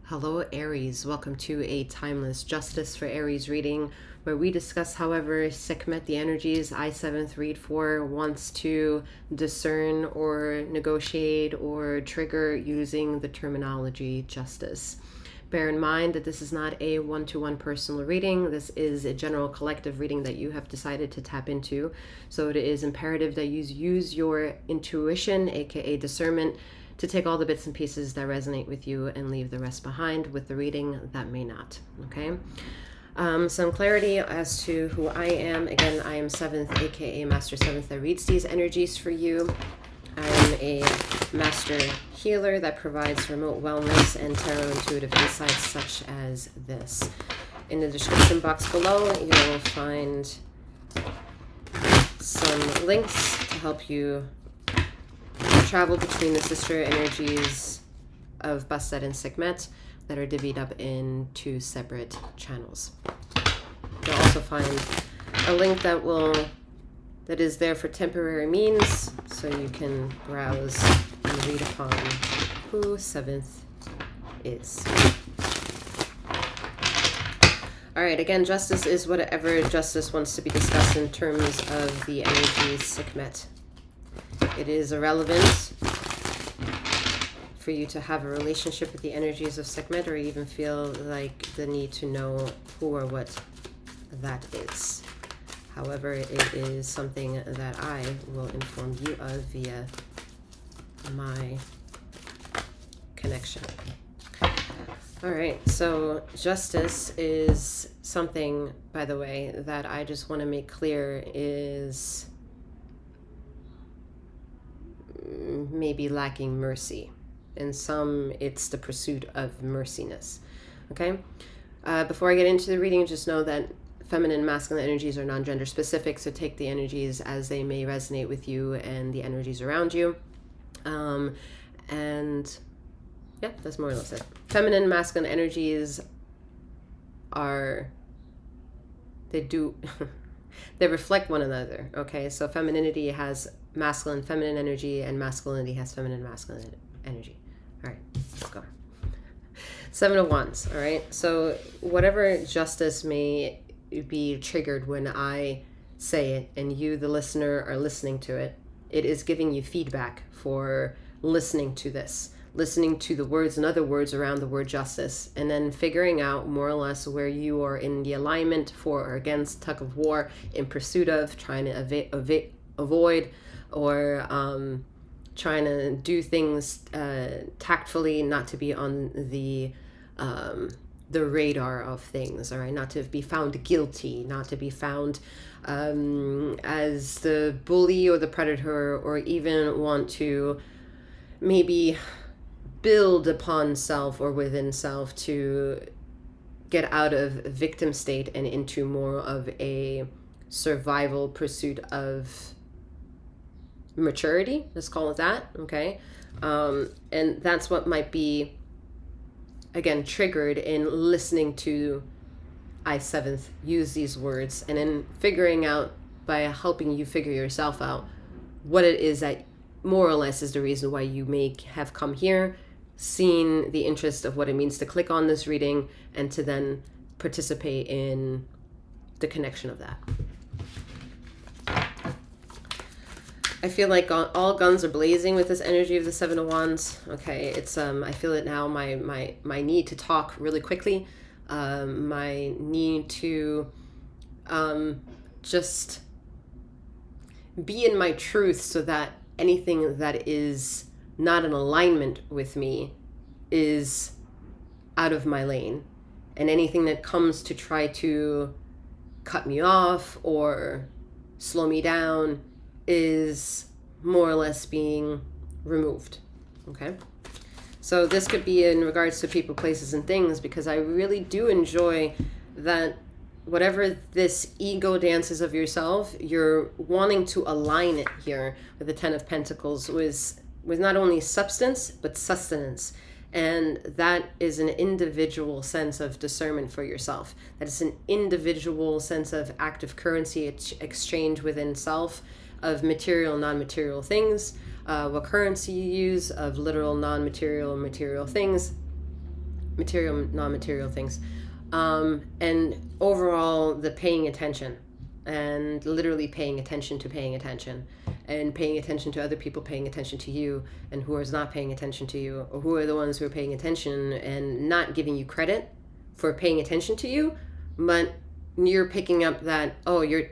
Hello Aries, welcome to a timeless justice for Aries reading where we discuss however Sekhmet, the energies 𝗖𝘀𝗵𝗔𝗽𝗽 read for, wants to discern or negotiate or trigger using the terminology justice. Bear in mind that this is not a one-to-one personal reading. This is a general collective reading that you have decided to tap into. So it is imperative that you use your intuition, aka discernment, to take all the bits and pieces that resonate with you and leave the rest behind with the reading that may not. Okay. Some clarity as to who I am. Again, I am Seventh, aka Master Seventh, that reads these energies for you. I am a master healer that provides remote wellness and tarot intuitive insights such as this. In the description box below, you will find some links to help you travel between the sister energies of Bastet and Sekhmet that are divvied up in two separate channels. You'll also find a link that is there for temporary means, so you can browse and read upon who Seventh is. All right, again, justice is whatever justice wants to be discussed in terms of the energies Sekhmet. It is irrelevant for you to have a relationship with the energies of Sekhmet or even feel like the need to know who or what that is. However, it is something that I will inform you of via my connection. All right, so justice is something, by the way, that I just want to make clear is maybe lacking mercy. In some, it's the pursuit of merciness. Okay? Before I get into the reading, just know that feminine and masculine energies are non-gender specific, so take the energies as they may resonate with you and the energies around you. And yeah, that's more or less it. Feminine and masculine energies they reflect one another, okay? So femininity has masculine, feminine energy, and masculinity has feminine, masculine energy. All right, let's go. Seven of Wands, all right? So whatever justice may be triggered when I say it and you, the listener, are listening to it, it is giving you feedback for listening to this, listening to the words and other words around the word justice, and then figuring out more or less where you are in the alignment for or against, tug of war, in pursuit of, trying to avoid, or trying to do things tactfully, not to be on the radar of things, all right? Not to be found guilty, not to be found as the bully or the predator, or even want to maybe build upon self or within self to get out of victim state and into more of a survival pursuit of maturity, let's call it that, okay? And that's what might be, again, triggered in listening to 𝗖𝘀𝗵𝗔𝗽𝗽 use these words, and then figuring out, by helping you figure yourself out, what it is that more or less is the reason why you may have come here, seen the interest of what it means to click on this reading, and to then participate in the connection of that. I feel like all guns are blazing with this energy of the Seven of Wands. Okay, it's I feel it now. My need to talk really quickly, my need to just be in my truth, so that anything that is not in alignment with me is out of my lane, and anything that comes to try to cut me off or slow me down is more or less being removed. Okay, so this could be in regards to people, places, and things, because I really do enjoy that whatever this ego dances of yourself, you're wanting to align it here with the Ten of Pentacles with not only substance but sustenance. And that is an individual sense of discernment for yourself. That is an individual sense of active currency exchange within self, of material, non-material things, what currency you use, of literal, non-material, material things. material, non-material things. And overall, the paying attention, and literally paying attention to paying attention, and paying attention to other people paying attention to you, and who is not paying attention to you, or who are the ones who are paying attention and not giving you credit for paying attention to you, but you're picking up that, oh, you're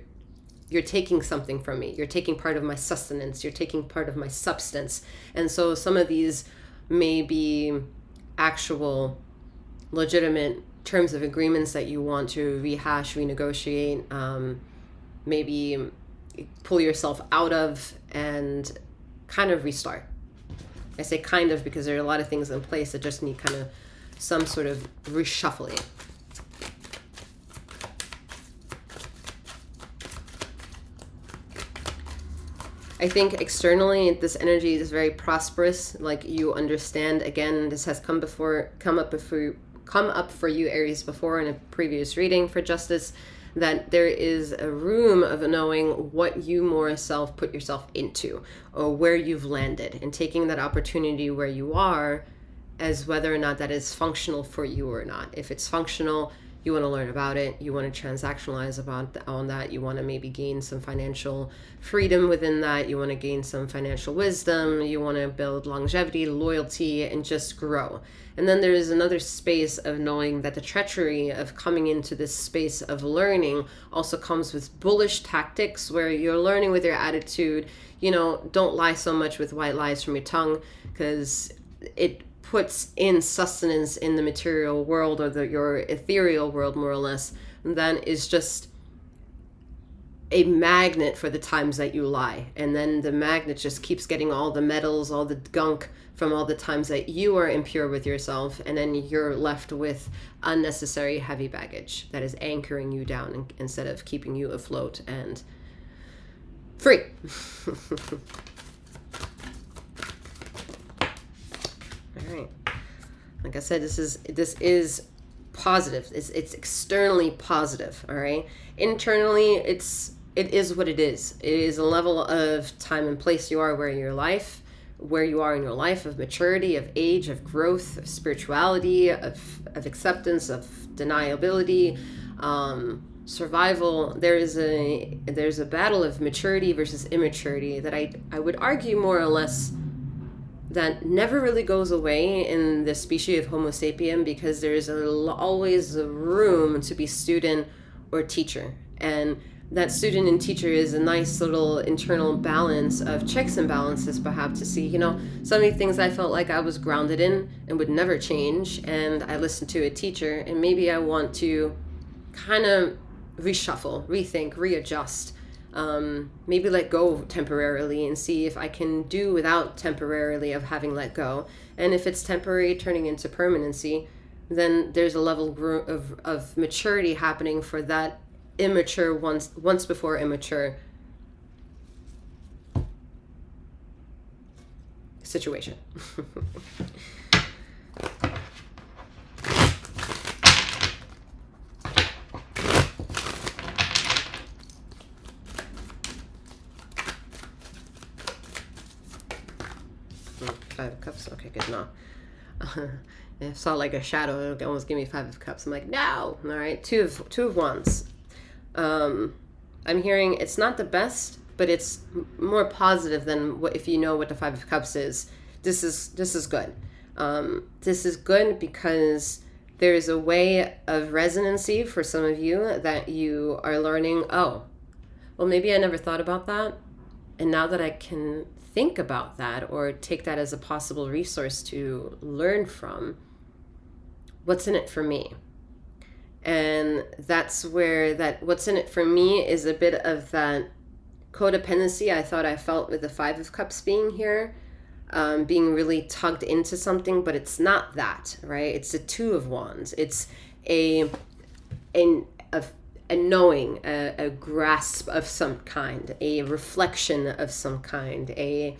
taking something from me. You're taking part of my sustenance. You're taking part of my substance. And so some of these may be actual legitimate terms of agreements that you want to rehash, renegotiate, maybe pull yourself out of and kind of restart. I say kind of because there are a lot of things in place that just need kind of some sort of reshuffling. I think externally this energy is very prosperous. Like, you understand, again, this has come up for you, Aries, before in a previous reading for justice, that there is a room of knowing what you more self put yourself into, or where you've landed, and taking that opportunity where you are as whether or not that is functional for you or not. If it's functional, you want to learn about it, you want to transactionalize on that, you want to maybe gain some financial freedom within that, you want to gain some financial wisdom, you want to build longevity, loyalty, and just grow. And then there is another space of knowing that the treachery of coming into this space of learning also comes with bullish tactics, where you're learning with your attitude. Don't lie so much with white lies from your tongue, because it puts in sustenance in the material world, or your ethereal world, more or less, that is just a magnet for the times that you lie. And then the magnet just keeps getting all the metals, all the gunk from all the times that you are impure with yourself, and then you're left with unnecessary heavy baggage that is anchoring you down instead of keeping you afloat and free. All right. Like I said, this is positive. It's externally positive. All right. Internally, it is what it is. It is a level of time and place you are where you are in your life, of maturity, of age, of growth, of spirituality, of acceptance, of deniability, survival. There's a battle of maturity versus immaturity that I would argue more or less that never really goes away in the species of Homo sapien, because there's always a room to be student or teacher. And that student and teacher is a nice little internal balance of checks and balances, perhaps, to see, so many things I felt like I was grounded in and would never change. And I listened to a teacher, and maybe I want to kind of reshuffle, rethink, readjust. Maybe let go temporarily and see if I can do without temporarily of having let go. And if it's temporary turning into permanency, then there's a level of maturity happening for that immature, once before immature situation. Five of Cups. Okay, good. No. I saw like a shadow. It almost gave me Five of Cups. I'm like, no. All right. Two of Wands. I'm hearing it's not the best, but it's more positive than what, if you know what the Five of Cups is. This is good. This is good because there is a way of resonancy for some of you that you are learning. Oh, well, maybe I never thought about that, and now that I can think about that or take that as a possible resource to learn from, what's in it for me? And that's where that what's in it for me is a bit of that codependency I thought I felt with the Five of Cups being here, being really tugged into something, but it's not that, right? It's the Two of Wands. It's a knowing, a grasp of some kind, a reflection of some kind, a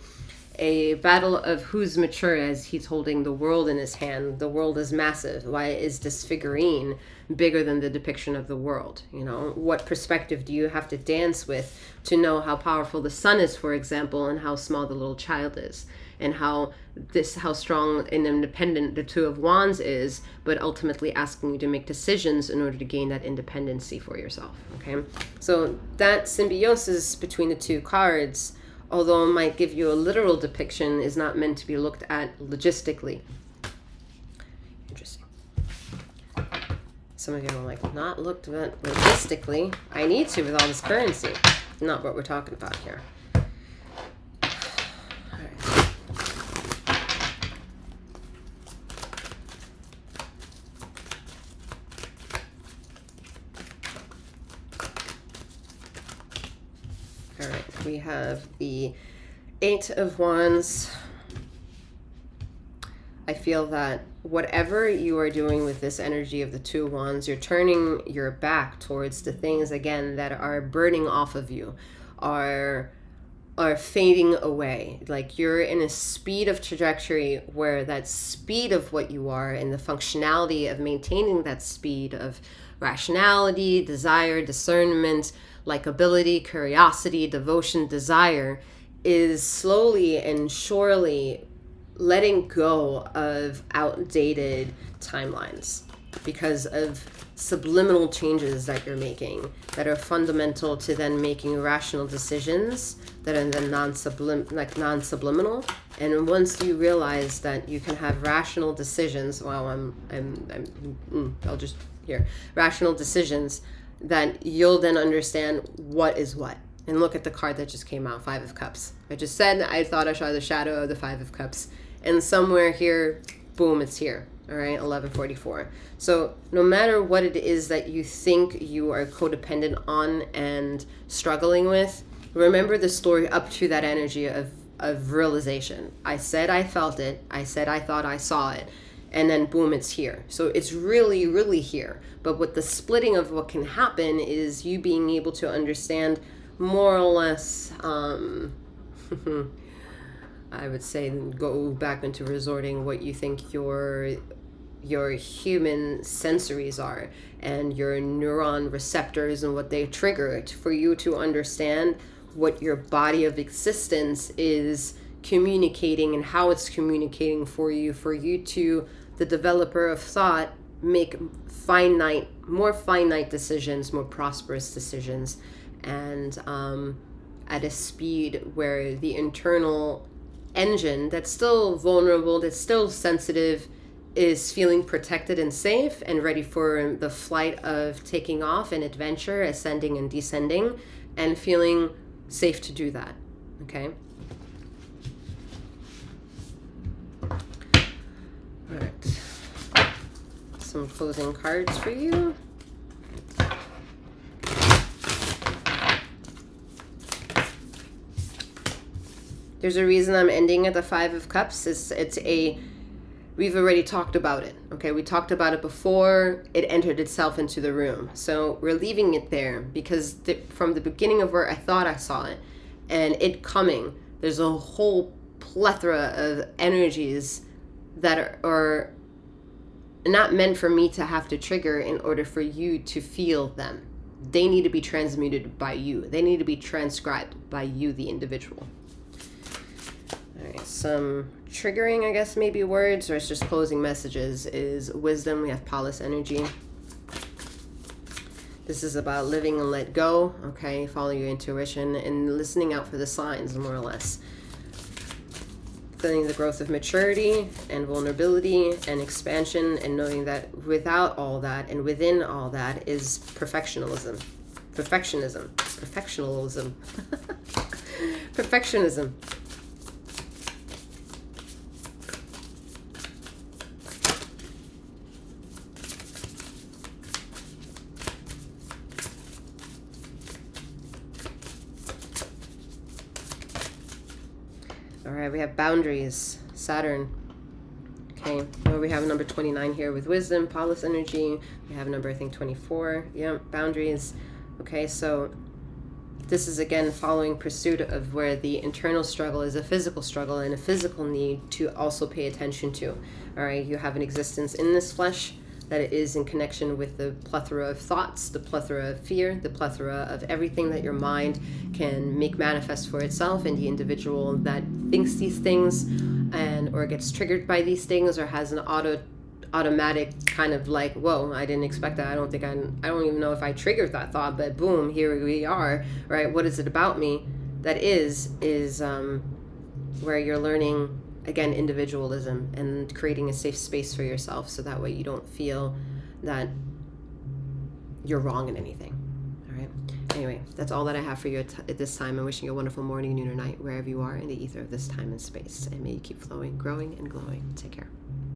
battle of who's mature as he's holding the world in his hand. The world is massive. Why is this figurine bigger than the depiction of the world? What perspective do you have to dance with to know how powerful the sun is, for example, and how small the little child is? and how strong and independent the Two of Wands is, but ultimately asking you to make decisions in order to gain that independency for yourself. Okay, so that symbiosis between the two cards, although it might give you a literal depiction, is not meant to be looked at logistically. Interesting. Some of you are like, not looked at logistically. I need to with all this currency. Not what we're talking about here. All right. All right, we have the Eight of Wands. I feel that whatever you are doing with this energy of the Two of Wands, you're turning your back towards the things, again, that are burning off of you, are fading away. Like you're in a speed of trajectory where that speed of what you are and the functionality of maintaining that speed of rationality, desire, discernment, likability, curiosity, devotion, desire is slowly and surely letting go of outdated timelines because of subliminal changes that you're making that are fundamental to then making rational decisions that are then non-subliminal. And once you realize that you can have rational decisions, I'll just here, rational decisions, that you'll then understand what is what. And look at the card that just came out, Five of Cups. I just said I thought I saw the shadow of the Five of Cups. And somewhere here, boom, it's here. All right, 1144. So no matter what it is that you think you are codependent on and struggling with, remember the story up to that energy of realization. I said I felt it. I said I thought I saw it. And then boom, it's here. So it's really, really here. But with the splitting of what can happen is you being able to understand more or less, I would say, go back into resorting what you think your human sensories are and your neuron receptors and what they trigger for you to understand what your body of existence is communicating and how it's communicating for you to, the developer of thought, make more finite decisions, more prosperous decisions, and at a speed where the internal engine that's still vulnerable, that's still sensitive, is feeling protected and safe and ready for the flight of taking off and adventure, ascending and descending, and feeling safe to do that. Okay? All right. Some closing cards for you. There's a reason I'm ending at the Five of Cups. We've already talked about it. Okay, we talked about it before it entered itself into the room. So we're leaving it there because from the beginning of where I thought I saw it and it coming, there's a whole plethora of energies that are not meant for me to have to trigger in order for you to feel them. They need to be transmuted by you. They need to be transcribed by you, the individual. All right, some triggering, I guess, maybe words, or it's just closing messages, is wisdom. We have Palace energy. This is about living and let go, okay? Follow your intuition and listening out for the signs, more or less. Feeling the growth of maturity and vulnerability and expansion, and knowing that without all that and within all that is perfectionism. All right, we have boundaries, Saturn. Okay, well, we have number 29 here with wisdom, Palace energy. We have number, I think, 24. Yeah, boundaries. Okay, so this is, again, following pursuit of where the internal struggle is a physical struggle and a physical need to also pay attention to. All right, you have an existence in this flesh that it is in connection with the plethora of thoughts, the plethora of fear, the plethora of everything that your mind can make manifest for itself, and the individual that thinks these things and or gets triggered by these things, or has an automatic kind of like, whoa, I didn't expect that. I don't even know if I triggered that thought, but boom, here we are, right? What is it about me that is where you're learning, again, individualism and creating a safe space for yourself, so that way you don't feel that you're wrong in anything. All right. Anyway, that's all that I have for you at this time. I'm wishing you a wonderful morning, noon, or night, wherever you are in the ether of this time and space. And may you keep flowing, growing, and glowing. Take care.